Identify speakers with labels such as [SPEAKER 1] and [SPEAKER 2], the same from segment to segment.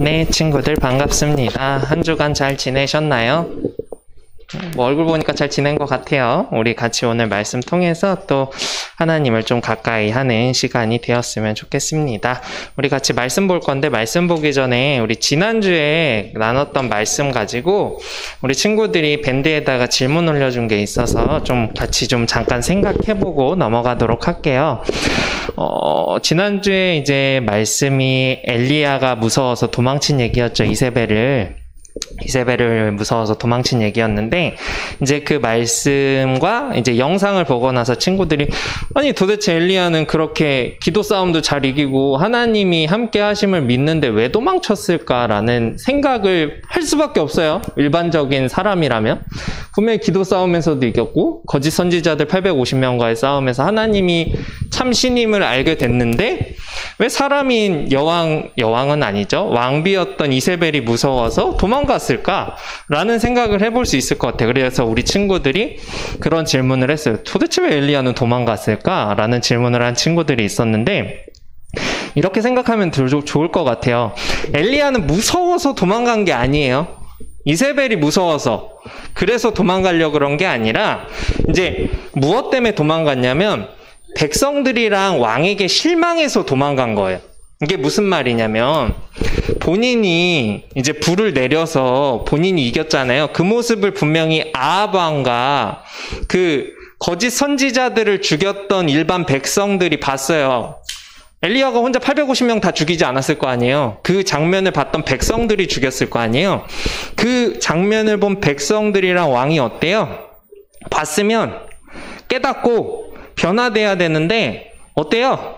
[SPEAKER 1] 네, 친구들 반갑습니다. 한 주간 잘 지내셨나요? 뭐 얼굴 보니까 잘 지낸 것 같아요. 우리 같이 오늘 말씀 통해서 또 하나님을 좀 가까이 하는 시간이 되었으면 좋겠습니다. 우리 같이 말씀 볼 건데, 말씀 보기 전에 우리 지난주에 나눴던 말씀 가지고 우리 친구들이 밴드에다가 질문 올려준 게 있어서 좀 같이 좀 잠깐 생각해보고 넘어가도록 할게요. 지난주에 이제 말씀이 엘리야가 무서워서 도망친 얘기였죠. 이세벨을 무서워서 도망친 얘기였는데, 이제 그 말씀과 이제 영상을 보고 나서 친구들이, 아니 도대체 엘리야는 그렇게 기도 싸움도 잘 이기고 하나님이 함께 하심을 믿는데 왜 도망쳤을까라는 생각을 할 수밖에 없어요. 일반적인 사람이라면. 분명히 기도 싸움에서도 이겼고 거짓 선지자들 850명과의 싸움에서 하나님이 참 신임을 알게 됐는데, 왜 사람인 여왕은 아니죠, 왕비였던 이세벨이 무서워서 도망갔을까라는 생각을 해볼 수 있을 것 같아요. 그래서 우리 친구들이 그런 질문을 했어요. 도대체 왜 엘리야는 도망갔을까라는 질문을 한 친구들이 있었는데, 이렇게 생각하면 좋을 것 같아요. 엘리야는 무서워서 도망간 게 아니에요. 이세벨이 무서워서 그래서 도망가려고 그런 게 아니라, 이제 무엇 때문에 도망갔냐면 백성들이랑 왕에게 실망해서 도망간 거예요. 이게 무슨 말이냐면, 본인이 이제 불을 내려서 본인이 이겼잖아요. 그 모습을 분명히 아합 왕과 그 거짓 선지자들을 죽였던 일반 백성들이 봤어요. 엘리야가 혼자 850명 다 죽이지 않았을 거 아니에요. 그 장면을 봤던 백성들이 죽였을 거 아니에요. 그 장면을 본 백성들이랑 왕이 어때요? 봤으면 깨닫고 변화돼야 되는데 어때요?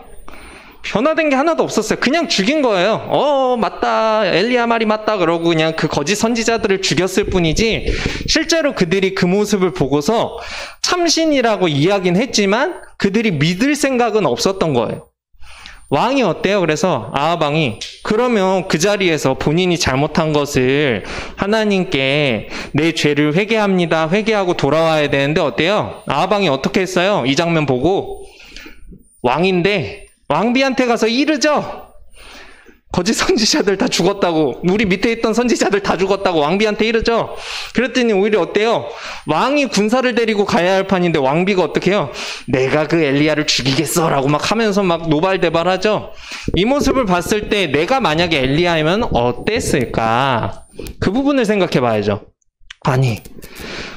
[SPEAKER 1] 변화된 게 하나도 없었어요. 그냥 죽인 거예요. 맞다, 엘리야 말이 맞다 그러고 그냥 그 거짓 선지자들을 죽였을 뿐이지, 실제로 그들이 그 모습을 보고서 참신이라고 이야기는 했지만 그들이 믿을 생각은 없었던 거예요. 왕이 어때요? 그래서 아합 왕이, 그러면 그 자리에서 본인이 잘못한 것을 하나님께 내 죄를 회개합니다, 회개하고 돌아와야 되는데 어때요? 아합 왕이 어떻게 했어요? 이 장면 보고 왕인데 왕비한테 가서 이르죠. 거짓 선지자들 다 죽었다고, 우리 밑에 있던 선지자들 다 죽었다고 왕비한테 이르죠. 그랬더니 오히려 어때요? 왕이 군사를 데리고 가야 할 판인데 왕비가 어떻게 해요? 내가 그 엘리야를 죽이겠어 라고 막 하면서 막 노발대발하죠. 이 모습을 봤을 때 내가 만약에 엘리야면 어땠을까? 그 부분을 생각해 봐야죠. 아니,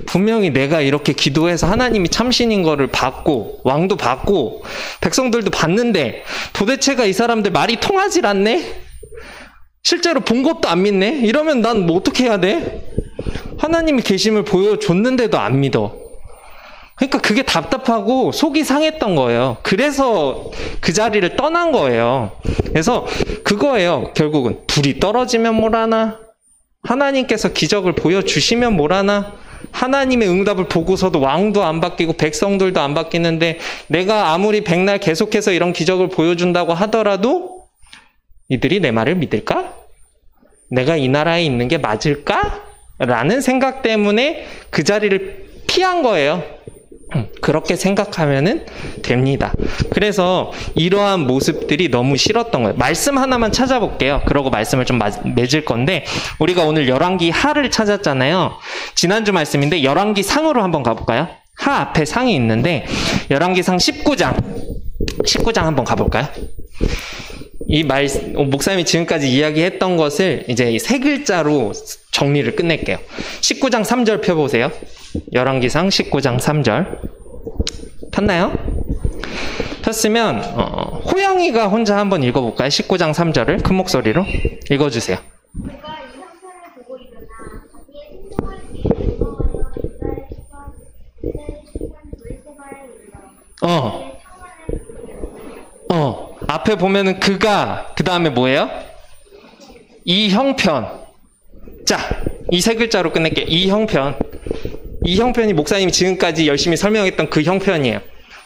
[SPEAKER 1] 분명히 내가 이렇게 기도해서 하나님이 참신인 거를 봤고, 왕도 봤고, 백성들도 봤는데 도대체가 이 사람들 말이 통하질 않네? 실제로 본 것도 안 믿네? 이러면 난 뭐 어떻게 해야 돼? 하나님이 계심을 보여줬는데도 안 믿어. 그러니까 그게 답답하고 속이 상했던 거예요. 그래서 그 자리를 떠난 거예요. 그래서 그거예요. 결국은 불이 떨어지면 뭐라나, 하나님께서 기적을 보여주시면 뭐라나, 하나님의 응답을 보고서도 왕도 안 바뀌고 백성들도 안 바뀌는데 내가 아무리 백날 계속해서 이런 기적을 보여준다고 하더라도 이들이 내 말을 믿을까? 내가 이 나라에 있는 게 맞을까? 라는 생각 때문에 그 자리를 피한 거예요. 그렇게 생각하면은 됩니다. 그래서 이러한 모습들이 너무 싫었던 거예요. 말씀 하나만 찾아볼게요. 그러고 말씀을 좀 맺을 건데, 우리가 오늘 열왕기 하를 찾았잖아요. 지난주 말씀인데 열왕기 상으로 한번 가볼까요? 하 앞에 상이 있는데 열왕기상 19장 한번 가볼까요? 목사님이 지금까지 이야기했던 것을 이제 세 글자로 정리를 끝낼게요. 19장 3절 펴보세요. 열왕기상 19장 3절 폈나요? 폈으면 호영이가 혼자 한번 읽어볼까요? 19장 3절을 큰 목소리로 읽어주세요.
[SPEAKER 2] 그가 이 형편을 보고 일어나 자기의 생명을 위해 무거워하여 이스라엘 출산 브엘세바에 이르러
[SPEAKER 1] 앞에 보면은 그가, 그 다음에 뭐예요? 이 형편. 자, 이 세 글자로 끝낼게요. 이 형편. 이 형편이 목사님이 지금까지 열심히 설명했던 그 형편이에요.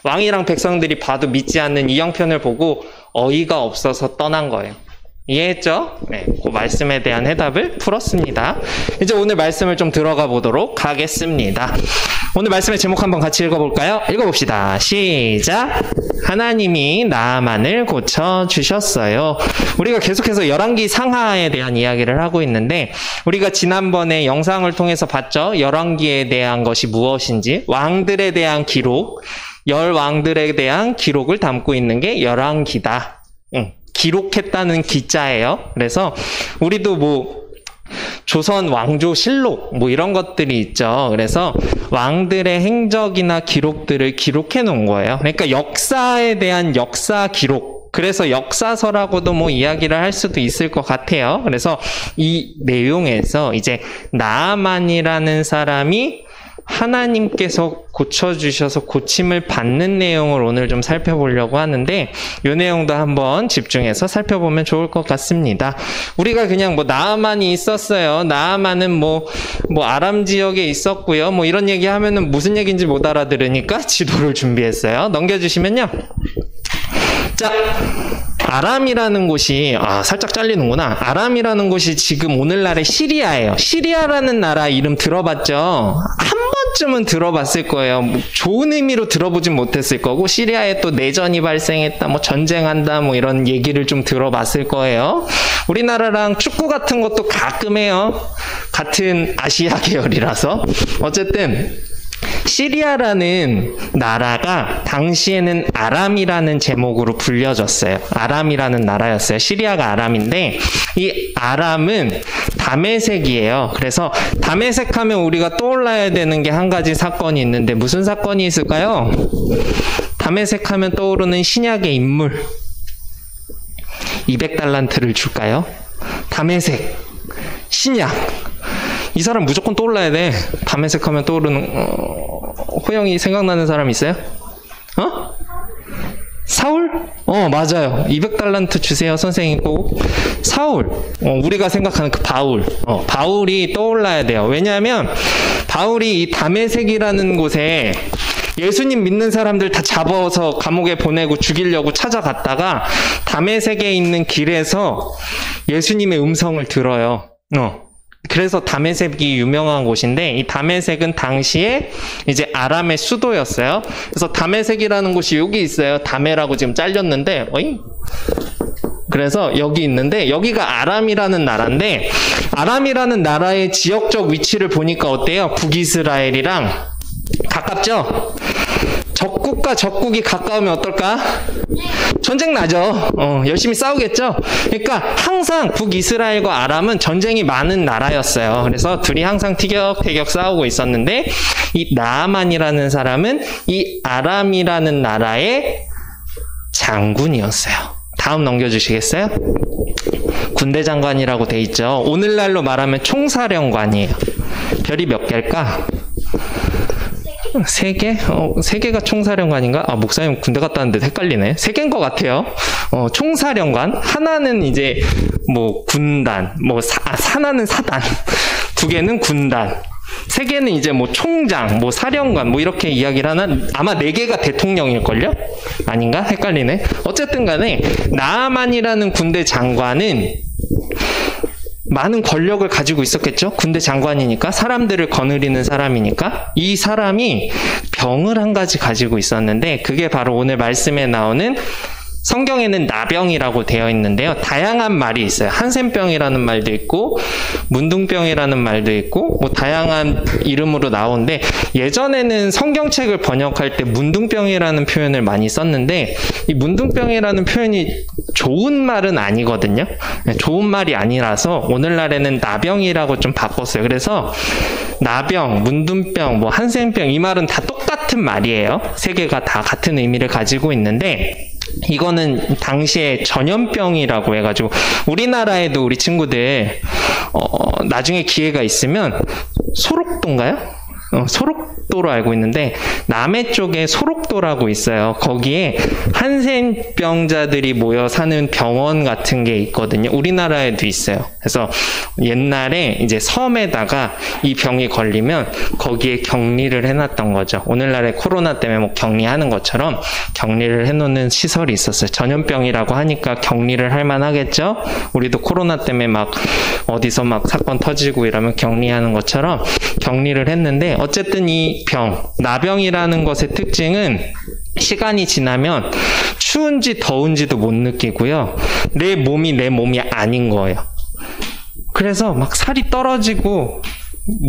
[SPEAKER 1] 왕이랑 백성들이 봐도 믿지 않는 이 형편을 보고 어이가 없어서 떠난 거예요. 이해했죠? 네, 그 말씀에 대한 해답을 풀었습니다. 이제 오늘 말씀을 좀 들어가 보도록 하겠습니다. 오늘 말씀의 제목 한번 같이 읽어볼까요? 읽어봅시다. 시작. 하나님이 나아만을 고쳐주셨어요. 우리가 계속해서 열왕기 상하에 대한 이야기를 하고 있는데 우리가 지난번에 영상을 통해서 봤죠. 열왕기에 대한 것이 무엇인지, 왕들에 대한 기록, 열 왕들에 대한 기록을 담고 있는 게 열왕기다. 기록했다는 기자예요. 그래서 우리도 조선 왕조실록 이런 것들이 있죠. 그래서 왕들의 행적이나 기록들을 기록해 놓은 거예요. 그러니까 역사에 대한 역사 기록. 그래서 역사서라고도 이야기를 할 수도 있을 것 같아요. 그래서 이 내용에서 이제 나아만이라는 사람이 하나님께서 고쳐주셔서 고침을 받는 내용을 오늘 좀 살펴보려고 하는데 이 내용도 한번 집중해서 살펴보면 좋을 것 같습니다. 우리가 그냥 나아만이 있었어요. 나아만은 아람 지역에 있었고요. 이런 얘기 하면은 무슨 얘기인지 못 알아들으니까 지도를 준비했어요. 넘겨주시면요. 자, 아람이라는 곳이 살짝 잘리는구나. 아람이라는 곳이 지금 오늘날의 시리아예요. 시리아라는 나라 이름 들어봤죠? 한 번쯤은 들어봤을 거예요. 좋은 의미로 들어보진 못했을 거고 시리아에 또 내전이 발생했다, 전쟁한다, 이런 얘기를 좀 들어봤을 거예요. 우리나라랑 축구 같은 것도 가끔 해요. 같은 아시아 계열이라서. 어쨌든 시리아라는 나라가 당시에는 아람이라는 제목으로 불려졌어요. 아람이라는 나라였어요. 시리아가 아람인데 이 아람은 다메섹이에요. 그래서 다메섹 하면 우리가 떠올라야 되는 게 한 가지 사건이 있는데 무슨 사건이 있을까요? 다메섹 하면 떠오르는 신약의 인물 200달란트를 줄까요? 다메섹 신약 이 사람 무조건 떠올라야 돼. 다메섹 하면 떠오르는 호영이 생각나는 사람 있어요? 사울? 맞아요. 200달란트 주세요, 선생님 꼭. 사울. 우리가 생각하는 그 바울. 바울이 떠올라야 돼요. 왜냐하면 바울이 이 다메섹이라는 곳에 예수님 믿는 사람들 다 잡아서 감옥에 보내고 죽이려고 찾아갔다가 다메섹에 있는 길에서 예수님의 음성을 들어요. 그래서 다메섹이 유명한 곳인데 이 다메섹은 당시에 이제 아람의 수도였어요. 그래서 다메섹이라는 곳이 여기 있어요. 다메라고 지금 잘렸는데 그래서 여기 있는데 여기가 아람이라는 나라인데 아람이라는 나라의 지역적 위치를 보니까 어때요? 북이스라엘이랑 가깝죠? 적국과 적국이 가까우면 어떨까? 전쟁 나죠. 열심히 싸우겠죠. 그러니까 항상 북이스라엘과 아람은 전쟁이 많은 나라였어요. 그래서 둘이 항상 티격태격 싸우고 있었는데 이 나아만이라는 사람은 이 아람이라는 나라의 장군이었어요. 다음 넘겨주시겠어요? 군대 장관이라고 돼 있죠. 오늘날로 말하면 총사령관이에요. 별이 몇 개일까? 3개? 3개가 총사령관인가? 목사님 군대 갔다 왔는데 헷갈리네. 3개인 것 같아요. 총사령관. 하나는 이제 군단. 하나는 사단. 2개는 군단. 3개는 이제 총장, 사령관, 이렇게 이야기를 하나? 아마 4개가 대통령일걸요? 아닌가? 헷갈리네. 어쨌든 간에, 나아만이라는 군대 장관은 많은 권력을 가지고 있었겠죠? 군대 장관이니까, 사람들을 거느리는 사람이니까. 이 사람이 병을 한 가지 가지고 있었는데, 그게 바로 오늘 말씀에 나오는 성경에는 나병이라고 되어 있는데요. 다양한 말이 있어요. 한센병이라는 말도 있고 문둥병이라는 말도 있고 다양한 이름으로 나오는데 예전에는 성경책을 번역할 때 문둥병이라는 표현을 많이 썼는데 이 문둥병이라는 표현이 좋은 말은 아니거든요. 좋은 말이 아니라서 오늘날에는 나병이라고 좀 바꿨어요. 그래서 나병, 문둥병, 한센병 이 말은 다 똑같은 말이에요. 세 개가 다 같은 의미를 가지고 있는데 이거는 당시에 전염병이라고 해가지고 우리나라에도 우리 친구들 나중에 기회가 있으면 소록도인가요? 소록도로 알고 있는데 남해 쪽에 소록도라고 있어요. 거기에 한센병자들이 모여 사는 병원 같은 게 있거든요. 우리나라에도 있어요. 그래서 옛날에 이제 섬에다가 이 병이 걸리면 거기에 격리를 해놨던 거죠. 오늘날에 코로나 때문에 격리하는 것처럼 격리를 해놓는 시설이 있었어요. 전염병이라고 하니까 격리를 할 만하겠죠? 우리도 코로나 때문에 어디서 사건 터지고 이러면 격리하는 것처럼 격리를 했는데 어쨌든 이 병, 나병이라는 것의 특징은 시간이 지나면 추운지 더운지도 못 느끼고요. 내 몸이 아닌 거예요. 그래서 막 살이 떨어지고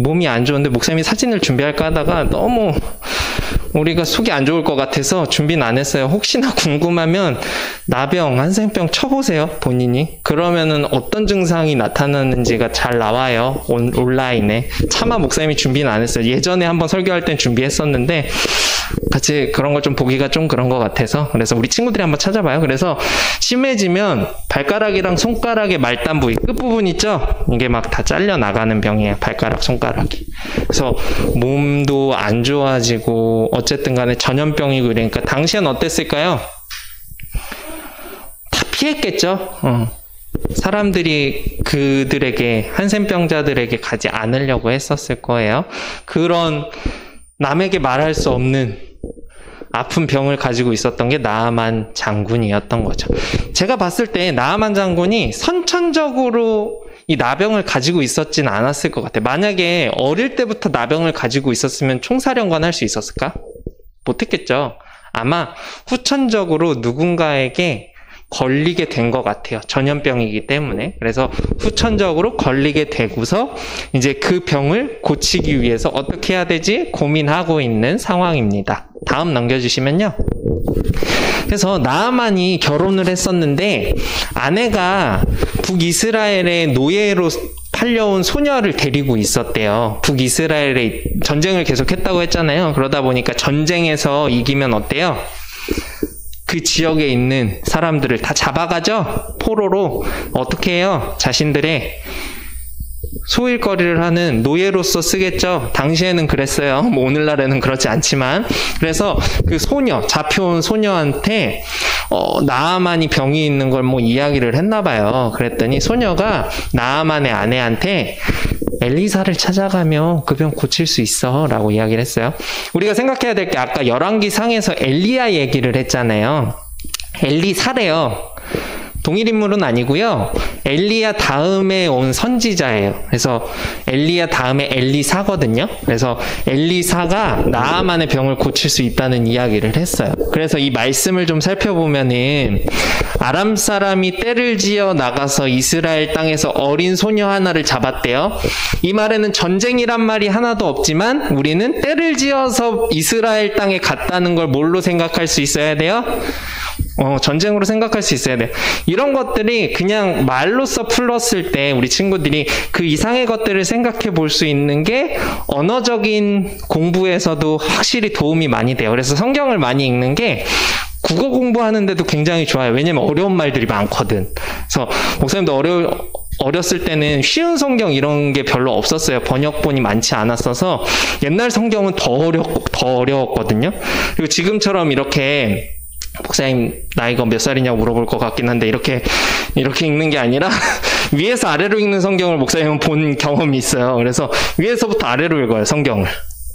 [SPEAKER 1] 몸이 안 좋은데 목사님이 사진을 준비할까 하다가 너무 우리가 속이 안 좋을 것 같아서 준비는 안 했어요. 혹시나 궁금하면 나병, 한센병 쳐보세요, 본인이. 그러면은 어떤 증상이 나타나는지가 잘 나와요, 온라인에. 차마 목사님이 준비는 안 했어요. 예전에 한번 설교할 땐 준비했었는데 같이 그런 걸 좀 보기가 좀 그런 것 같아서. 그래서 우리 친구들이 한번 찾아봐요. 그래서 심해지면 발가락이랑 손가락의 말단 부위, 끝부분 있죠? 이게 막 다 잘려 나가는 병이에요. 발가락, 손가락이. 그래서 몸도 안 좋아지고 어쨌든 간에 전염병이고 그러니까 당시엔 어땠을까요? 다 피했겠죠? 사람들이 그들에게, 한센병자들에게 가지 않으려고 했었을 거예요. 그런 남에게 말할 수 없는 아픈 병을 가지고 있었던 게 나아만 장군이었던 거죠. 제가 봤을 때 나아만 장군이 선천적으로 이 나병을 가지고 있었진 않았을 것 같아요. 만약에 어릴 때부터 나병을 가지고 있었으면 총사령관 할 수 있었을까? 못했겠죠. 아마 후천적으로 누군가에게 걸리게 된 것 같아요. 전염병이기 때문에. 그래서 후천적으로 걸리게 되고서 이제 그 병을 고치기 위해서 어떻게 해야 되지? 고민하고 있는 상황입니다. 다음 넘겨주시면요. 그래서 나아만이 결혼을 했었는데 아내가 북이스라엘의 노예로 팔려온 소녀를 데리고 있었대요. 북이스라엘에 전쟁을 계속했다고 했잖아요. 그러다 보니까 전쟁에서 이기면 어때요? 그 지역에 있는 사람들을 다 잡아가죠? 포로로. 어떻게 해요? 자신들의 소일거리를 하는 노예로서 쓰겠죠? 당시에는 그랬어요. 뭐 오늘날에는 그렇지 않지만. 그래서 그 소녀, 잡혀온 소녀한테 나아만이 병이 있는 걸 뭐 이야기를 했나 봐요. 그랬더니 소녀가 나아만의 아내한테 엘리사를 찾아가면 그 병 고칠 수 있어 라고 이야기를 했어요. 우리가 생각해야 될 게 아까 열왕기 상에서 엘리야 얘기를 했잖아요. 엘리사래요. 동일 인물은 아니고요. 엘리야 다음에 온 선지자예요. 그래서 엘리야 다음에 엘리사거든요. 그래서 엘리사가 나아만의 병을 고칠 수 있다는 이야기를 했어요. 그래서 이 말씀을 좀 살펴보면은 아람 사람이 떼를 지어 나가서 이스라엘 땅에서 어린 소녀 하나를 잡았대요. 이 말에는 전쟁이란 말이 하나도 없지만 우리는 떼를 지어서 이스라엘 땅에 갔다는 걸 뭘로 생각할 수 있어야 돼요? 전쟁으로 생각할 수 있어야 돼. 이런 것들이 그냥 말로써 풀었을 때 우리 친구들이 그 이상의 것들을 생각해 볼 수 있는 게 언어적인 공부에서도 확실히 도움이 많이 돼요. 그래서 성경을 많이 읽는 게 국어 공부하는데도 굉장히 좋아요. 왜냐면 어려운 말들이 많거든. 그래서 목사님도 어렸을 때는 쉬운 성경 이런 게 별로 없었어요. 번역본이 많지 않았어서 옛날 성경은 더 어려웠거든요. 그리고 지금처럼 이렇게 목사님 나이가 몇 살이냐고 물어볼 것 같긴 한데 이렇게 읽는 게 아니라 위에서 아래로 읽는 성경을 목사님은 본 경험이 있어요. 그래서 위에서부터 아래로 읽어요, 성경을.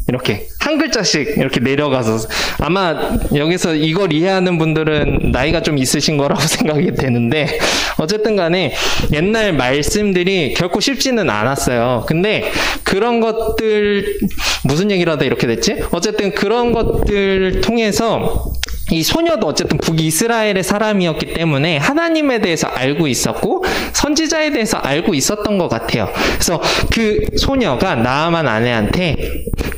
[SPEAKER 1] 이렇게 한 글자씩 이렇게 내려가서. 아마 여기서 이걸 이해하는 분들은 나이가 좀 있으신 거라고 생각이 되는데 어쨌든 간에 옛날 말씀들이 결코 쉽지는 않았어요. 근데 그런 것들 무슨 얘기를 하다 이렇게 됐지? 어쨌든 그런 것들 통해서 이 소녀도 어쨌든 북이스라엘의 사람이었기 때문에 하나님에 대해서 알고 있었고 선지자에 대해서 알고 있었던 것 같아요. 그래서 그 소녀가 나아만 아내한테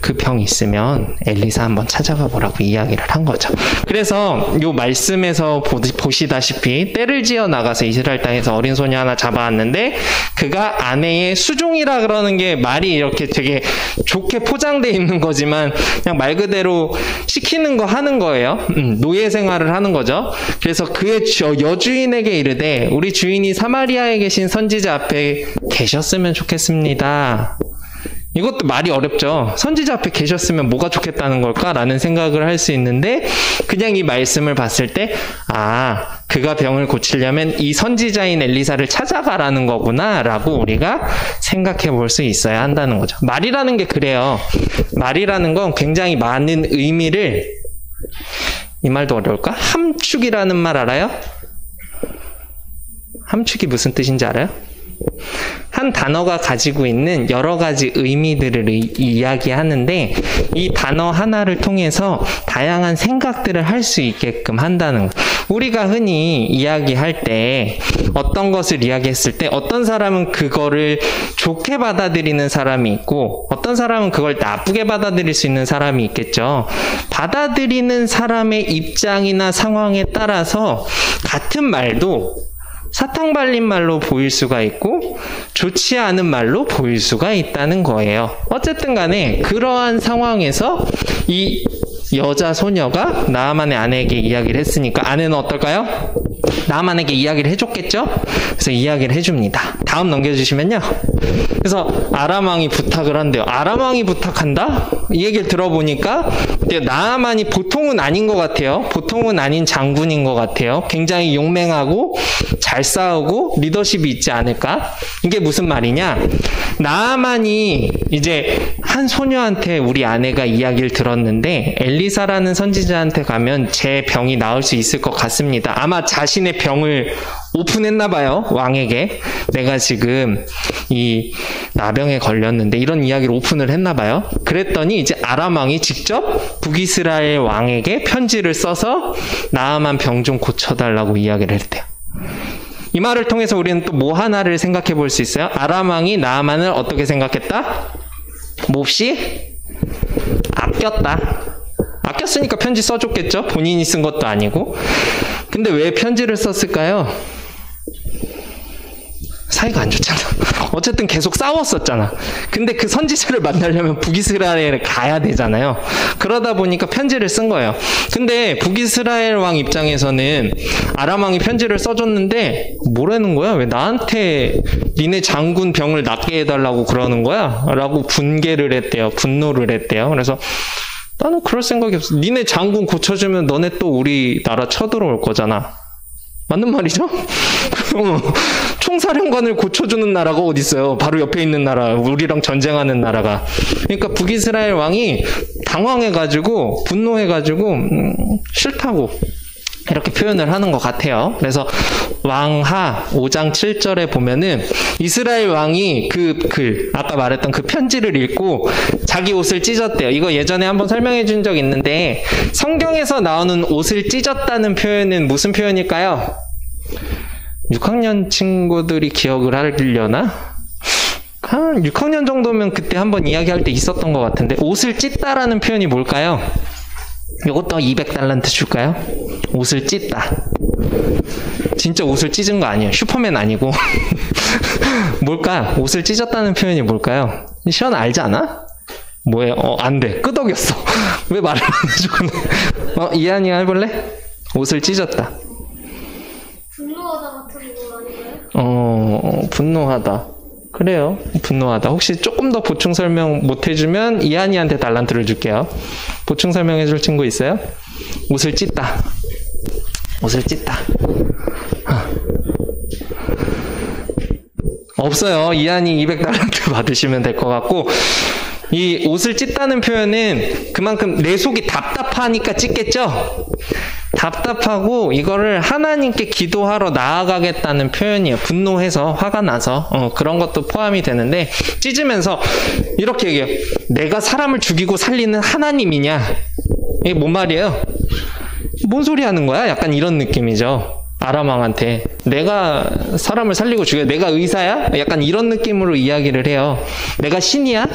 [SPEAKER 1] 그 병이 있으면 엘리사 한번 찾아가 보라고 이야기를 한 거죠. 그래서 이 말씀에서 보시다시피 떼를 지어 나가서 이스라엘 땅에서 어린 소녀 하나 잡아왔는데 그가 아내의 수종이라 그러는 게 말이 이렇게 되게 좋게 포장되어 있는 거지만 그냥 말 그대로 시키는 거 하는 거예요. 노예 생활을 하는 거죠. 그래서 그의 여주인에게 이르되 우리 주인이 사마리아에 계신 선지자 앞에 계셨으면 좋겠습니다. 이것도 말이 어렵죠. 선지자 앞에 계셨으면 뭐가 좋겠다는 걸까라는 생각을 할 수 있는데 그냥 이 말씀을 봤을 때 그가 병을 고치려면 이 선지자인 엘리사를 찾아가라는 거구나 라고 우리가 생각해 볼 수 있어야 한다는 거죠. 말이라는 게 그래요. 말이라는 건 굉장히 많은 의미를, 이 말도 어려울까? 함축이라는 말 알아요? 함축이 무슨 뜻인지 알아요? 한 단어가 가지고 있는 여러 가지 의미들을 이야기하는데 이 단어 하나를 통해서 다양한 생각들을 할 수 있게끔 한다는 거. 우리가 흔히 이야기할 때 어떤 것을 이야기했을 때 어떤 사람은 그거를 좋게 받아들이는 사람이 있고 어떤 사람은 그걸 나쁘게 받아들일 수 있는 사람이 있겠죠. 받아들이는 사람의 입장이나 상황에 따라서 같은 말도 사탕 발린 말로 보일 수가 있고 좋지 않은 말로 보일 수가 있다는 거예요. 어쨌든 간에 그러한 상황에서 이 여자 소녀가 나아만의 아내에게 이야기를 했으니까 아내는 어떨까요? 나아만에게 이야기를 해줬겠죠? 그래서 이야기를 해줍니다. 다음 넘겨주시면요. 그래서 아람 왕이 부탁을 한대요. 아람 왕이 부탁한다? 이 얘기를 들어보니까 나아만이 보통은 아닌 것 같아요. 보통은 아닌 장군인 것 같아요. 굉장히 용맹하고 잘 싸우고 리더십이 있지 않을까? 이게 무슨 말이냐? 나아만이 이제 한 소녀한테 우리 아내가 이야기를 들었는데 엘리사라는 선지자한테 가면 제 병이 나을 수 있을 것 같습니다. 아마 자신의 병을 오픈했나 봐요. 왕에게. 내가 지금 이 나병에 걸렸는데 이런 이야기를 오픈을 했나 봐요. 그랬더니 이제 아람 왕이 직접 북이스라엘 왕에게 편지를 써서 나아만 병 좀 고쳐달라고 이야기를 했대요. 이 말을 통해서 우리는 또 뭐 하나를 생각해 볼 수 있어요? 아람 왕이 나아만을 어떻게 생각했다? 몹시 아꼈다. 아꼈으니까 편지 써줬겠죠? 본인이 쓴 것도 아니고. 근데 왜 편지를 썼을까요? 사이가 안 좋잖아. 어쨌든 계속 싸웠었잖아. 근데 그 선지자를 만나려면 북이스라엘에 가야 되잖아요. 그러다 보니까 편지를 쓴 거예요. 근데 북이스라엘 왕 입장에서는 아람 왕이 편지를 써줬는데 뭐라는 거야? 왜 나한테 니네 장군 병을 낫게 해달라고 그러는 거야? 라고 분개를 했대요. 분노를 했대요. 그래서 나는 그럴 생각이 없어. 니네 장군 고쳐주면 너네 또 우리나라 쳐들어올 거잖아. 맞는 말이죠? 총사령관을 고쳐주는 나라가 어디 있어요? 바로 옆에 있는 나라, 우리랑 전쟁하는 나라가. 그러니까 북이스라엘 왕이 당황해가지고 분노해가지고 싫다고 이렇게 표현을 하는 것 같아요. 그래서 왕하 5장 7절에 보면은 이스라엘 왕이 아까 말했던 그 편지를 읽고 자기 옷을 찢었대요. 이거 예전에 한번 설명해 준 적 있는데 성경에서 나오는 옷을 찢었다는 표현은 무슨 표현일까요? 6학년 친구들이 기억을 하려나? 한 6학년 정도면 그때 한번 이야기할 때 있었던 것 같은데 옷을 찢다라는 표현이 뭘까요? 이것도 200달란트 줄까요? 옷을 찢다. 진짜 옷을 찢은 거 아니에요. 슈퍼맨 아니고. 뭘까? 옷을 찢었다는 표현이 뭘까요? 시연 알지 않아? 뭐예요? 안 돼. 끄덕였어. 왜 말을 안 해줘? 이한이가 해볼래? 옷을 찢었다.
[SPEAKER 2] 분노하다 같은 거 아닌가요?
[SPEAKER 1] 분노하다. 그래요. 분노하다. 혹시 조금 더 보충 설명 못 해주면 이한이한테 달란트를 줄게요. 보충 설명해줄 친구 있어요? 옷을 찢다. 옷을 찢다. 없어요. 이한이 200달란트 받으시면 될 것 같고 이 옷을 찢다는 표현은 그만큼 내 속이 답답하니까 찢겠죠? 답답하고 이거를 하나님께 기도하러 나아가겠다는 표현이에요. 분노해서 화가 나서 그런 것도 포함이 되는데 찢으면서 이렇게 얘기해요. 내가 사람을 죽이고 살리는 하나님이냐? 이게 뭔 말이에요? 뭔 소리 하는 거야? 약간 이런 느낌이죠. 아람 왕한테 내가 사람을 살리고 죽여? 내가 의사야? 약간 이런 느낌으로 이야기를 해요. 내가 신이야?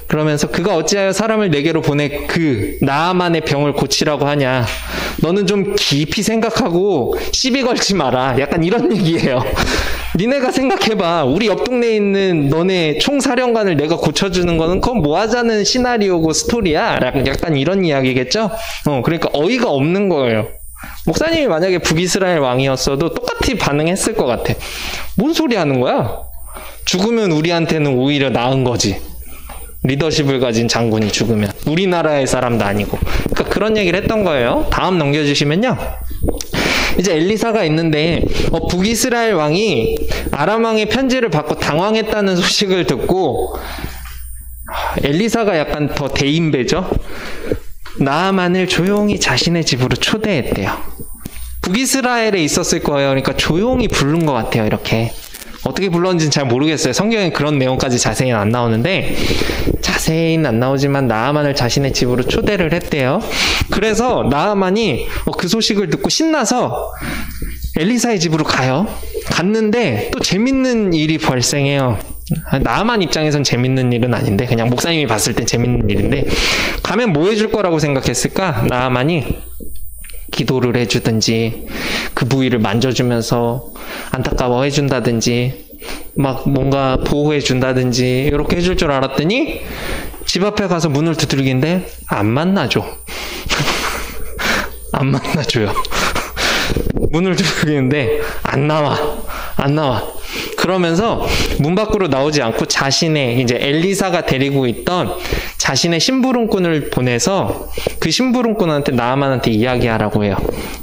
[SPEAKER 1] 그러면서 그가 어찌하여 사람을 내게로 보내 나아만의 병을 고치라고 하냐. 너는 좀 깊이 생각하고 시비 걸지 마라. 약간 이런 얘기예요. 니네가 생각해봐. 우리 옆 동네에 있는 너네 총사령관을 내가 고쳐주는 거는 그건 뭐 하자는 시나리오고 스토리야. 약간 이런 이야기겠죠? 그러니까 어이가 없는 거예요. 목사님이 만약에 북이스라엘 왕이었어도 똑같이 반응했을 것 같아. 뭔 소리 하는 거야? 죽으면 우리한테는 오히려 나은 거지. 리더십을 가진 장군이 죽으면 우리나라의 사람도 아니고. 그러니까 그런 얘기를 했던 거예요. 다음 넘겨주시면요. 이제 엘리사가 있는데 북이스라엘 왕이 아람 왕의 편지를 받고 당황했다는 소식을 듣고 엘리사가 약간 더 대인배죠. 나아만을 조용히 자신의 집으로 초대했대요. 북이스라엘에 있었을 거예요. 그러니까 조용히 부른 것 같아요. 이렇게 어떻게 불렀는지는 잘 모르겠어요. 성경에 그런 내용까지 자세히는 안 나오는데, 자세히는 안 나오지만 나아만을 자신의 집으로 초대를 했대요. 그래서 나아만이 그 소식을 듣고 신나서 엘리사의 집으로 가요. 갔는데 또 재밌는 일이 발생해요. 나아만 입장에선 재밌는 일은 아닌데, 그냥 목사님이 봤을 땐 재밌는 일인데, 가면 뭐 해줄 거라고 생각했을까? 나아만이 기도를 해주든지, 그 부위를 만져주면서 안타까워 해준다든지, 막 뭔가 보호해준다든지, 이렇게 해줄 줄 알았더니, 집 앞에 가서 문을 두들기는데, 안 만나죠. 안 만나줘요. 문을 두들기는데, 안 나와. 그러면서 문 밖으로 나오지 않고 자신의, 이제 엘리사가 데리고 있던 자신의 심부름꾼을 보내서 그 심부름꾼한테 나아만한테 이야기하라고 해요.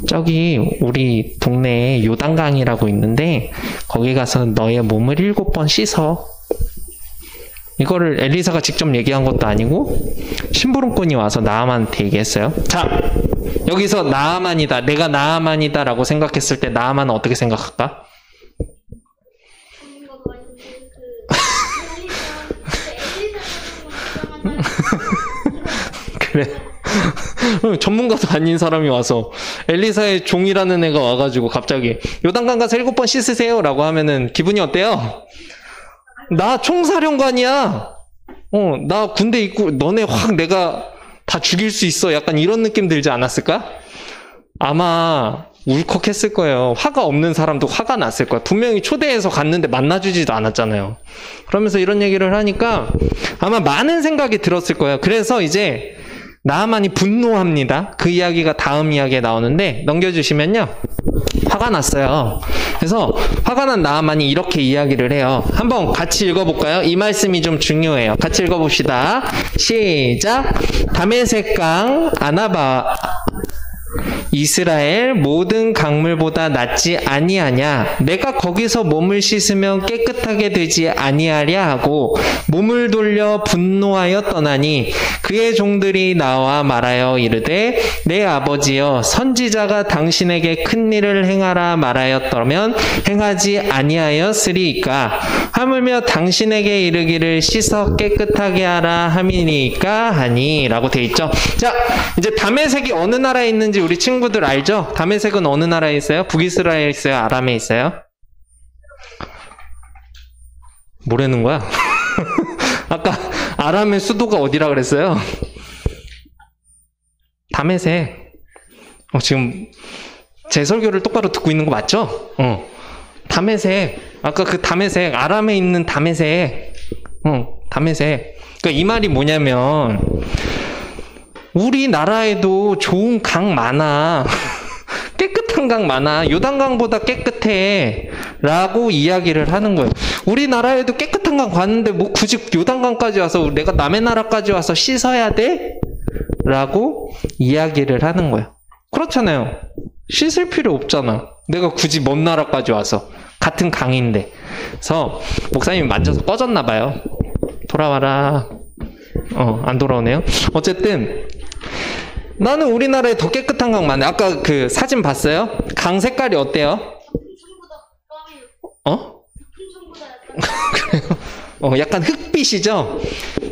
[SPEAKER 1] 저기 우리 동네에 요단강이라고 있는데 거기 가서 너의 몸을 7번 씻어. 이거를 엘리사가 직접 얘기한 것도 아니고 심부름꾼이 와서 나아만한테 얘기했어요. 자, 여기서 나아만이다, 내가 나아만이다 라고 생각했을 때 나아만은 어떻게 생각할까? 그래. 전문가도 아닌 사람이 와서 엘리사의 종이라는 애가 와가지고 갑자기 요단강 가서 7번 씻으세요 라고 하면은 기분이 어때요? 나 총사령관이야. 나 군대 있고 너네 확 내가 다 죽일 수 있어. 약간 이런 느낌 들지 않았을까? 아마 울컥했을 거예요. 화가 없는 사람도 화가 났을 거예요. 분명히 초대해서 갔는데 만나주지도 않았잖아요. 그러면서 이런 얘기를 하니까 아마 많은 생각이 들었을 거예요. 그래서 이제 나아만이 분노합니다. 그 이야기가 다음 이야기에 나오는데 넘겨주시면요. 화가 났어요. 그래서 화가 난 나아만이 이렇게 이야기를 해요. 한번 같이 읽어볼까요? 이 말씀이 좀 중요해요. 같이 읽어봅시다. 시작. 다메섹강 아나바 이스라엘 모든 강물보다 낫지 아니하냐? 내가 거기서 몸을 씻으면 깨끗하게 되지 아니하랴 하고 몸을 돌려 분노하여 떠나니 그의 종들이 나와 말하여 이르되 내 아버지여 선지자가 당신에게 큰 일을 행하라 말하였다면 행하지 아니하였으리이까 하물며 당신에게 이르기를 씻어 깨끗하게 하라 함이니까 하니 라고 돼 있죠. 자, 이제 다메섹이 어느 나라에 있는지 우리 친구들 알죠? 다메섹은 어느 나라에 있어요? 북이스라엘에 있어요? 아람에 있어요? 뭐라는 거야? 아까 아람의 수도가 어디라 그랬어요? 다메섹. 지금 제 설교를 똑바로 듣고 있는 거 맞죠? 다메섹. 아까 그 다메섹, 아람에 있는 다메섹. 다메섹. 그러니까 이 말이 뭐냐면 우리나라에도 좋은 강 많아. 깨끗한 강 많아. 요단강보다 깨끗해. 라고 이야기를 하는 거예요. 우리나라에도 깨끗한 강 봤는데 뭐 굳이 요단강까지 와서 내가 남의 나라까지 와서 씻어야 돼? 라고 이야기를 하는 거예요. 그렇잖아요. 씻을 필요 없잖아. 내가 굳이 먼 나라까지 와서. 같은 강인데. 그래서 목사님이 만져서 꺼졌나 봐요. 돌아와라. 안 돌아오네요. 어쨌든 나는 우리나라에 더 깨끗한 강 많아요. 아까 그 사진 봤어요? 강 색깔이 어때요? 그래요? 약간 흑빛이죠?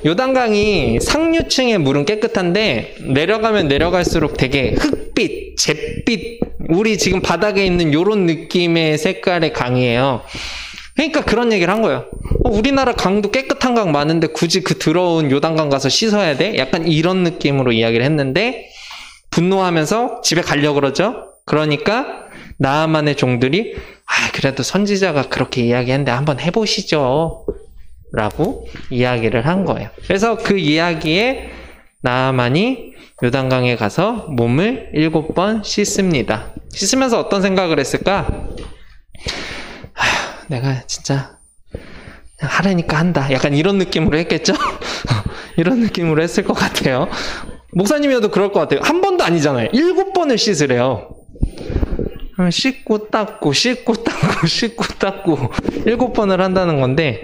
[SPEAKER 1] 요단강이 상류층의 물은 깨끗한데 내려가면 내려갈수록 되게 흑빛, 잿빛, 우리 지금 바닥에 있는 요런 느낌의 색깔의 강이에요. 그러니까 그런 얘기를 한 거예요. 우리나라 강도 깨끗한 강 많은데 굳이 그 더러운 요단강 가서 씻어야 돼? 약간 이런 느낌으로 이야기를 했는데 분노하면서 집에 가려고 그러죠. 그러니까 나아만의 종들이 그래도 선지자가 그렇게 이야기했는데 한번 해보시죠 라고 이야기를 한 거예요. 그래서 그 이야기에 나아만이 요단강에 가서 몸을 7번 씻습니다. 씻으면서 어떤 생각을 했을까? 내가 진짜 하라니까 한다. 약간 이런 느낌으로 했겠죠? 이런 느낌으로 했을 것 같아요. 목사님이어도 그럴 것 같아요. 한 번도 아니잖아요. 7번을 씻으래요. 씻고 닦고 씻고 닦고 씻고 닦고 7번을 한다는 건데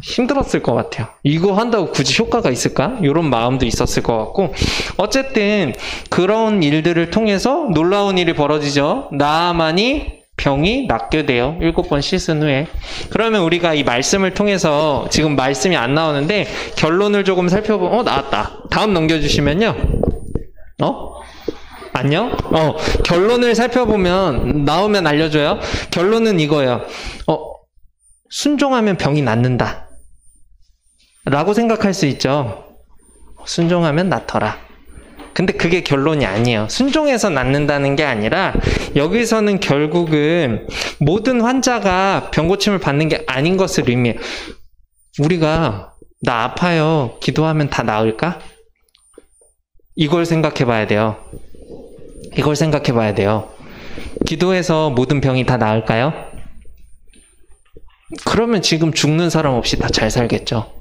[SPEAKER 1] 힘들었을 것 같아요. 이거 한다고 굳이 효과가 있을까? 이런 마음도 있었을 것 같고 어쨌든 그런 일들을 통해서 놀라운 일이 벌어지죠. 나아만이 병이 낫게 돼요. 7번 씻은 후에. 그러면 우리가 이 말씀을 통해서 지금 말씀이 안 나오는데 결론을 조금 살펴보면 나왔다. 다음 넘겨주시면요. 안녕? 결론을 살펴보면 나오면 알려줘요. 결론은 이거예요. 순종하면 병이 낫는다. 라고 생각할 수 있죠. 순종하면 낫더라. 근데 그게 결론이 아니에요. 순종해서 낫는다는 게 아니라 여기서는 결국은 모든 환자가 병고침을 받는 게 아닌 것을 의미해요. 우리가 나 아파요. 기도하면 다 나을까? 이걸 생각해 봐야 돼요. 이걸 생각해 봐야 돼요. 기도해서 모든 병이 다 나을까요? 그러면 지금 죽는 사람 없이 다 잘 살겠죠.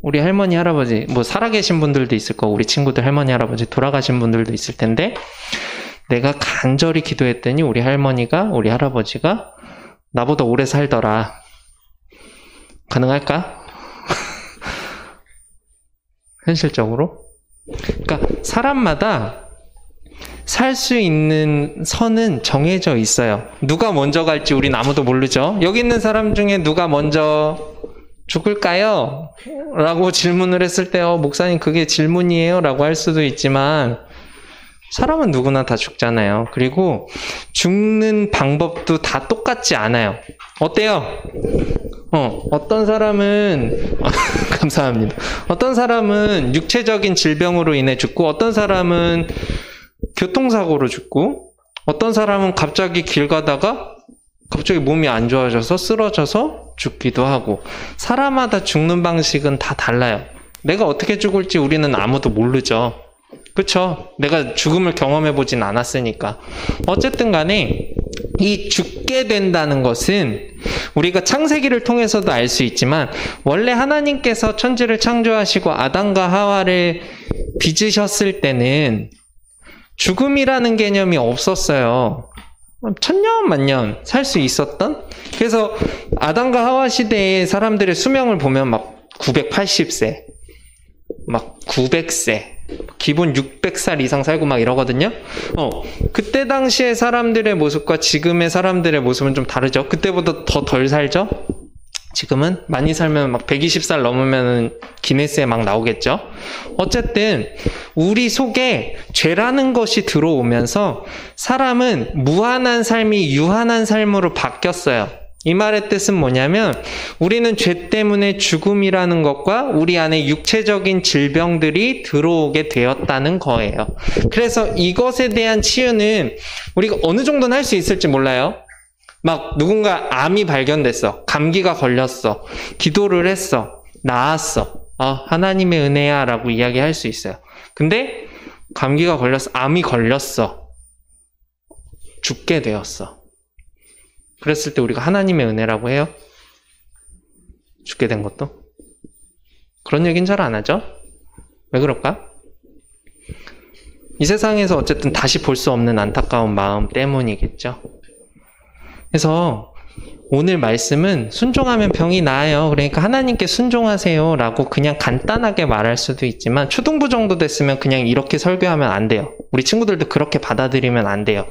[SPEAKER 1] 우리 할머니, 할아버지, 살아계신 분들도 있을 거고, 우리 친구들 할머니, 할아버지 돌아가신 분들도 있을 텐데, 내가 간절히 기도했더니 우리 할머니가, 우리 할아버지가 나보다 오래 살더라. 가능할까? 현실적으로? 그러니까 사람마다 살 수 있는 선은 정해져 있어요. 누가 먼저 갈지 우린 아무도 모르죠. 여기 있는 사람 중에 누가 먼저 죽을까요? 라고 질문을 했을 때 목사님 그게 질문이에요? 라고 할 수도 있지만 사람은 누구나 다 죽잖아요. 그리고 죽는 방법도 다 똑같지 않아요. 어때요? 어떤 사람은 감사합니다. 어떤 사람은 육체적인 질병으로 인해 죽고 어떤 사람은 교통사고로 죽고 어떤 사람은 갑자기 길 가다가 갑자기 몸이 안 좋아져서 쓰러져서 죽기도 하고 사람마다 죽는 방식은 다 달라요. 내가 어떻게 죽을지 우리는 아무도 모르죠. 그쵸? 내가 죽음을 경험해보진 않았으니까. 어쨌든 간에 이 죽게 된다는 것은 우리가 창세기를 통해서도 알 수 있지만 원래 하나님께서 천지를 창조하시고 아담과 하와를 빚으셨을 때는 죽음이라는 개념이 없었어요. 천년 만년 살 수 있었던? 그래서 아담과 하와 시대의 사람들의 수명을 보면 막 980세, 막 900세, 기본 600살 이상 살고 막 이러거든요. 그때 당시의 사람들의 모습과 지금의 사람들의 모습은 좀 다르죠. 그때보다 더 덜 살죠. 지금은 많이 살면 막 120살 넘으면 기네스에 막 나오겠죠. 어쨌든 우리 속에 죄라는 것이 들어오면서 사람은 무한한 삶이 유한한 삶으로 바뀌었어요. 이 말의 뜻은 뭐냐면 우리는 죄 때문에 죽음이라는 것과 우리 안에 육체적인 질병들이 들어오게 되었다는 거예요. 그래서 이것에 대한 치유는 우리가 어느 정도는 할 수 있을지 몰라요. 막 누군가 암이 발견됐어. 감기가 걸렸어. 기도를 했어. 나았어. 하나님의 은혜야 라고 이야기할 수 있어요. 근데 감기가 걸렸어. 암이 걸렸어. 죽게 되었어. 그랬을 때 우리가 하나님의 은혜라고 해요? 죽게 된 것도? 그런 얘기는 잘 안 하죠? 왜 그럴까? 이 세상에서 어쨌든 다시 볼 수 없는 안타까운 마음 때문이겠죠. 그래서 오늘 말씀은 순종하면 병이 나아요. 그러니까 하나님께 순종하세요 라고 그냥 간단하게 말할 수도 있지만 초등부 정도 됐으면 그냥 이렇게 설교하면 안 돼요. 우리 친구들도 그렇게 받아들이면 안 돼요.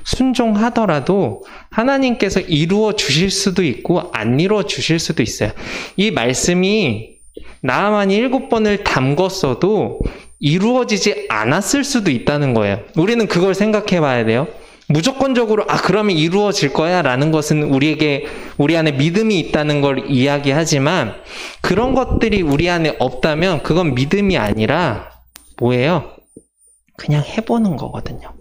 [SPEAKER 1] 순종하더라도 하나님께서 이루어 주실 수도 있고 안 이루어 주실 수도 있어요. 이 말씀이 나아만이 7번을 담궜어도 이루어지지 않았을 수도 있다는 거예요. 우리는 그걸 생각해 봐야 돼요. 무조건적으로 그러면 이루어질 거야 라는 것은 우리 안에 믿음이 있다는 걸 이야기하지만 그런 것들이 우리 안에 없다면 그건 믿음이 아니라 뭐예요? 그냥 해보는 거거든요.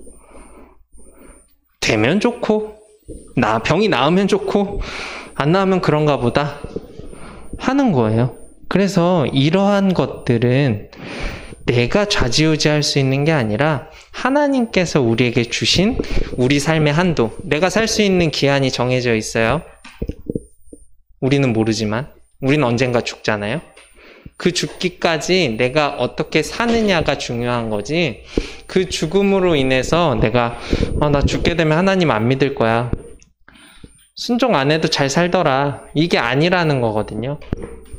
[SPEAKER 1] 되면 좋고 병이 나으면 좋고 안 나으면 그런가 보다 하는 거예요. 그래서 이러한 것들은 내가 좌지우지할 수 있는 게 아니라 하나님께서 우리에게 주신 우리 삶의 한도, 내가 살 수 있는 기한이 정해져 있어요. 우리는 모르지만 우리는 언젠가 죽잖아요. 그 죽기까지 내가 어떻게 사느냐가 중요한 거지 그 죽음으로 인해서 내가 나 죽게 되면 하나님 안 믿을 거야. 순종 안 해도 잘 살더라. 이게 아니라는 거거든요.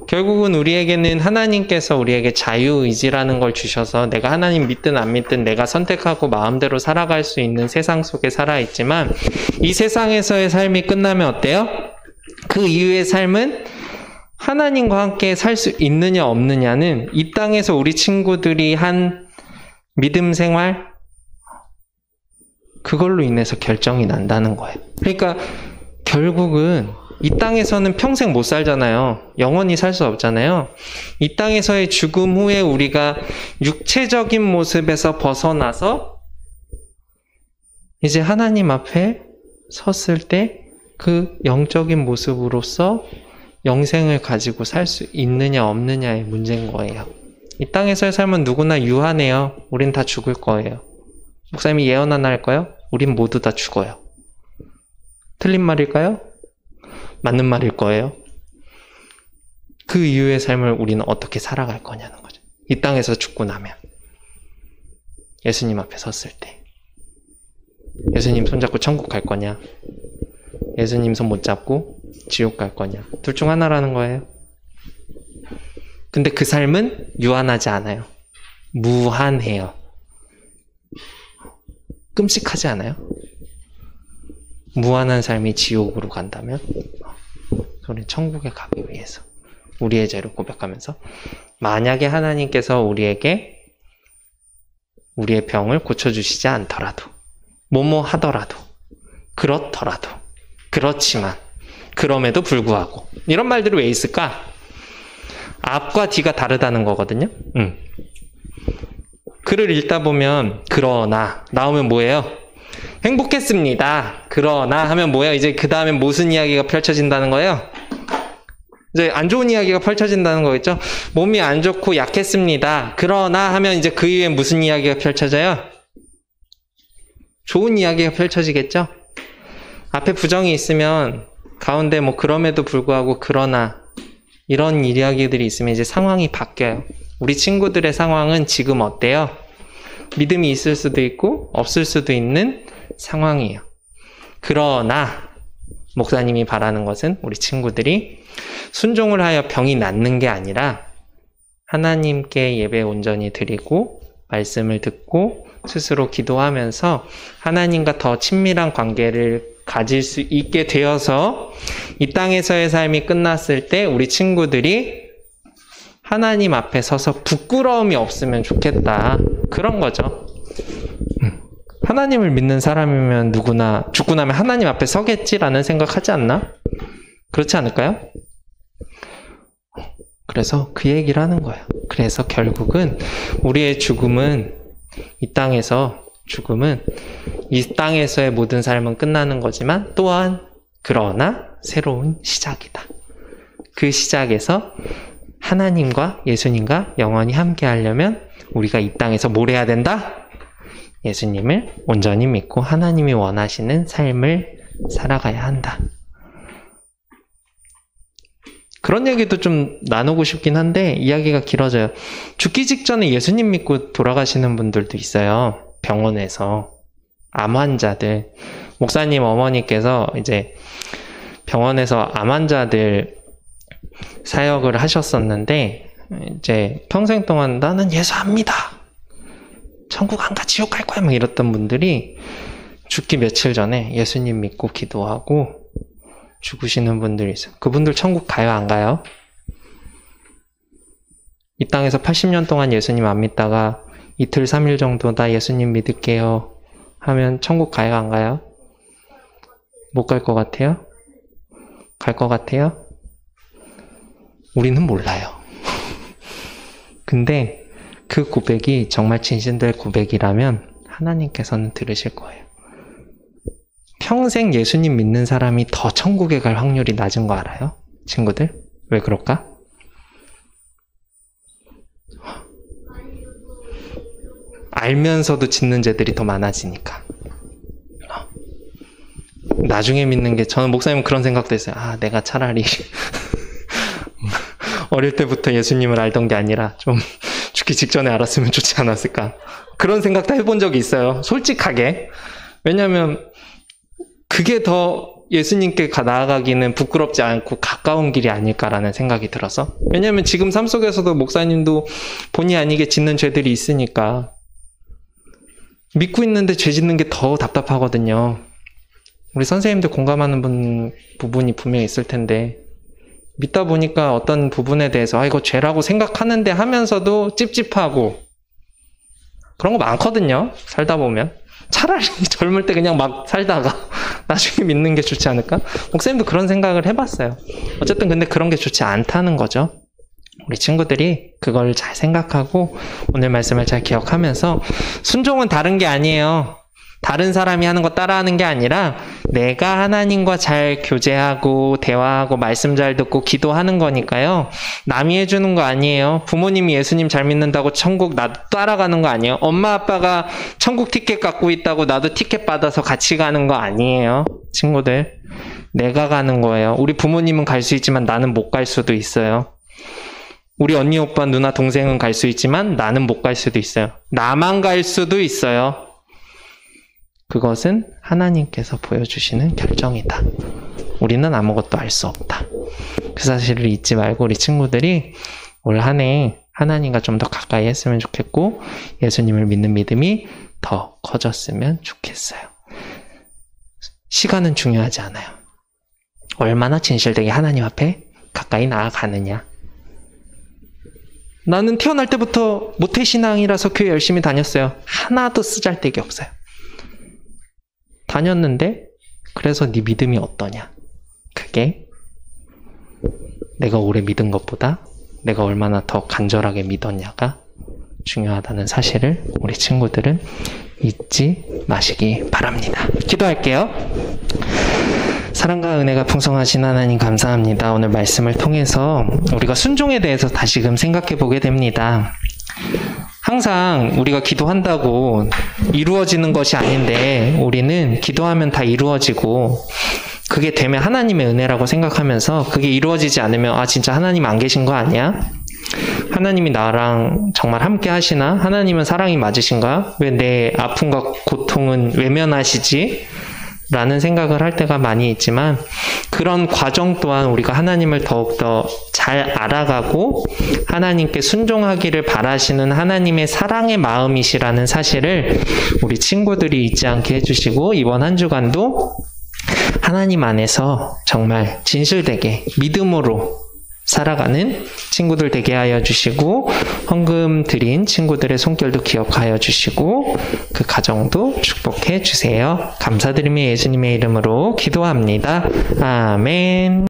[SPEAKER 1] 결국은 우리에게는 하나님께서 우리에게 자유의지라는 걸 주셔서 내가 하나님 믿든 안 믿든 내가 선택하고 마음대로 살아갈 수 있는 세상 속에 살아있지만 이 세상에서의 삶이 끝나면 어때요? 그 이후의 삶은 하나님과 함께 살 수 있느냐 없느냐는 이 땅에서 우리 친구들이 한 믿음 생활 그걸로 인해서 결정이 난다는 거예요. 그러니까 결국은 이 땅에서는 평생 못 살잖아요. 영원히 살 수 없잖아요. 이 땅에서의 죽음 후에 우리가 육체적인 모습에서 벗어나서 이제 하나님 앞에 섰을 때 그 영적인 모습으로서 영생을 가지고 살 수 있느냐 없느냐의 문제인 거예요. 이 땅에서의 삶은 누구나 유한해요. 우린 다 죽을 거예요. 목사님이 예언 하나 할까요? 우린 모두 다 죽어요. 틀린 말일까요? 맞는 말일 거예요. 그 이후의 삶을 우리는 어떻게 살아갈 거냐는 거죠. 이 땅에서 죽고 나면 예수님 앞에 섰을 때 예수님 손잡고 천국 갈 거냐? 예수님 손 못 잡고 지옥 갈 거냐? 둘 중 하나라는 거예요. 근데 그 삶은 유한하지 않아요. 무한해요. 끔찍하지 않아요? 무한한 삶이 지옥으로 간다면 우리는 천국에 가기 위해서 우리의 죄를 고백하면서 만약에 하나님께서 우리에게 우리의 병을 고쳐주시지 않더라도 뭐뭐 하더라도 그렇더라도 그렇지만 그럼에도 불구하고 이런 말들이 왜 있을까? 앞과 뒤가 다르다는 거거든요. 글을 읽다 보면 그러나 나오면 뭐예요? 행복했습니다. 그러나 하면 뭐예요? 이제 그 다음에 무슨 이야기가 펼쳐진다는 거예요? 이제 안 좋은 이야기가 펼쳐진다는 거겠죠? 몸이 안 좋고 약했습니다. 그러나 하면 이제 그 이후에 무슨 이야기가 펼쳐져요? 좋은 이야기가 펼쳐지겠죠? 앞에 부정이 있으면 가운데 뭐 그럼에도 불구하고 그러나 이런 이야기들이 있으면 이제 상황이 바뀌어요. 우리 친구들의 상황은 지금 어때요? 믿음이 있을 수도 있고 없을 수도 있는 상황이에요. 그러나 목사님이 바라는 것은 우리 친구들이 순종을 하여 병이 낫는 게 아니라 하나님께 예배 온전히 드리고 말씀을 듣고 스스로 기도하면서 하나님과 더 친밀한 관계를 가질 수 있게 되어서 이 땅에서의 삶이 끝났을 때 우리 친구들이 하나님 앞에 서서 부끄러움이 없으면 좋겠다. 그런 거죠. 하나님을 믿는 사람이면 누구나 죽고 나면 하나님 앞에 서겠지라는 생각하지 않나? 그렇지 않을까요? 그래서 그 얘기를 하는 거예요. 그래서 결국은 우리의 죽음은 이 땅에서 죽음은 이 땅에서의 모든 삶은 끝나는 거지만 또한 그러나 새로운 시작이다. 그 시작에서 하나님과 예수님과 영원히 함께 하려면 우리가 이 땅에서 뭘 해야 된다? 예수님을 온전히 믿고 하나님이 원하시는 삶을 살아가야 한다. 그런 얘기도 좀 나누고 싶긴 한데 이야기가 길어져요. 죽기 직전에 예수님 믿고 돌아가시는 분들도 있어요. 병원에서 암 환자들. 목사님 어머니께서 이제 병원에서 암 환자들 사역을 하셨었는데 이제 평생 동안 나는 예수 압니다. 천국 안 가 지옥 갈 거야 막 이랬던 분들이 죽기 며칠 전에 예수님 믿고 기도하고 죽으시는 분들이 있어요. 그분들 천국 가요 안 가요? 이 땅에서 80년 동안 예수님 안 믿다가 이틀 3일 정도 나 예수님 믿을게요 하면 천국 가요 안 가요? 못 갈 것 같아요? 갈 것 같아요? 우리는 몰라요. 근데 그 고백이 정말 진심될 고백이라면 하나님께서는 들으실 거예요. 평생 예수님 믿는 사람이 더 천국에 갈 확률이 낮은 거 알아요? 친구들? 왜 그럴까? 알면서도 짓는 죄들이 더 많아지니까. 나중에 믿는 게, 저는 목사님은 그런 생각도 했어요. 아, 내가 차라리 어릴 때부터 예수님을 알던 게 아니라 좀 죽기 직전에 알았으면 좋지 않았을까. 그런 생각도 해본 적이 있어요. 솔직하게. 왜냐하면 그게 더 예수님께 나아가기는 부끄럽지 않고 가까운 길이 아닐까라는 생각이 들어서. 왜냐하면 지금 삶 속에서도 목사님도 본의 아니게 짓는 죄들이 있으니까 믿고 있는데 죄 짓는 게 더 답답하거든요. 우리 선생님들 공감하는 부분이 분명히 있을 텐데 믿다 보니까 어떤 부분에 대해서 이거 죄라고 생각하는데 하면서도 찝찝하고 그런 거 많거든요. 살다 보면. 차라리 젊을 때 그냥 막 살다가 나중에 믿는 게 좋지 않을까? 목사님도 그런 생각을 해봤어요. 어쨌든 근데 그런 게 좋지 않다는 거죠. 우리 친구들이 그걸 잘 생각하고 오늘 말씀을 잘 기억하면서 순종은 다른 게 아니에요. 다른 사람이 하는 거 따라하는 게 아니라 내가 하나님과 잘 교제하고 대화하고 말씀 잘 듣고 기도하는 거니까요. 남이 해주는 거 아니에요. 부모님이 예수님 잘 믿는다고 천국 나도 따라가는 거 아니에요. 엄마 아빠가 천국 티켓 갖고 있다고 나도 티켓 받아서 같이 가는 거 아니에요. 친구들, 내가 가는 거예요. 우리 부모님은 갈 수 있지만 나는 못 갈 수도 있어요. 우리 언니, 오빠, 누나, 동생은 갈 수 있지만 나는 못 갈 수도 있어요. 나만 갈 수도 있어요. 그것은 하나님께서 보여주시는 결정이다. 우리는 아무것도 알 수 없다. 그 사실을 잊지 말고 우리 친구들이 올 한 해 하나님과 좀 더 가까이 했으면 좋겠고 예수님을 믿는 믿음이 더 커졌으면 좋겠어요. 시간은 중요하지 않아요. 얼마나 진실되게 하나님 앞에 가까이 나아가느냐. 나는 태어날 때부터 모태신앙이라서 교회 열심히 다녔어요. 하나도 쓰잘데기 없어요. 다녔는데 그래서 네 믿음이 어떠냐? 그게 내가 오래 믿은 것보다 내가 얼마나 더 간절하게 믿었냐가 중요하다는 사실을 우리 친구들은 잊지 마시기 바랍니다. 기도할게요. 사랑과 은혜가 풍성하신 하나님 감사합니다. 오늘 말씀을 통해서 우리가 순종에 대해서 다시금 생각해 보게 됩니다. 항상 우리가 기도한다고 이루어지는 것이 아닌데 우리는 기도하면 다 이루어지고 그게 되면 하나님의 은혜라고 생각하면서 그게 이루어지지 않으면 진짜 하나님 안 계신 거 아니야? 하나님이 나랑 정말 함께 하시나? 하나님은 사랑이 맞으신가? 왜 내 아픔과 고통은 외면하시지? 라는 생각을 할 때가 많이 있지만 그런 과정 또한 우리가 하나님을 더욱더 잘 알아가고 하나님께 순종하기를 바라시는 하나님의 사랑의 마음이시라는 사실을 우리 친구들이 잊지 않게 해주시고 이번 한 주간도 하나님 안에서 정말 진실되게 믿음으로 살아가는 친구들 되게 하여 주시고 헌금 드린 친구들의 손길도 기억하여 주시고 그 가정도 축복해 주세요. 감사드리며 예수님의 이름으로 기도합니다. 아멘.